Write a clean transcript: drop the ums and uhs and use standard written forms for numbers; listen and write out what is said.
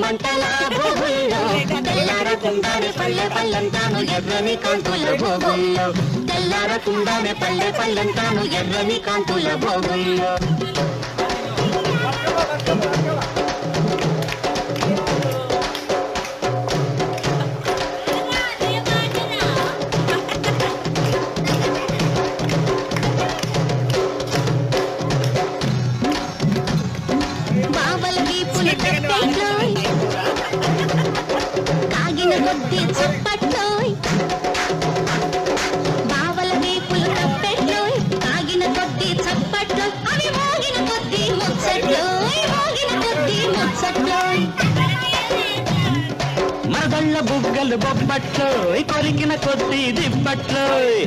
మంటల భోగుల్లో తెల్లారకుండానే పల్లె పల్లెంతాను ఎర్రని కాంతుల భోగుల్లో తెల్లారకుండానే పల్లె పల్లెంతాను ఎర్రని కాంతుల భోగుల్లో కాగిన కొద్ది చప్పట్లోయ్ బావల వీపులు తప్పెట్లోయ్ కాగిన కొద్ది చప్పట్లోయ్ అవి మోగిన కొద్ది ముచ్చట్లోయ్ మోగిన కొద్ది ముచ్చట్లోయ్ మరదళ్ళ బుగ్గలు బొబ్బట్లోయ్ కొరికిన కొద్ది దిబ్బట్లోయ్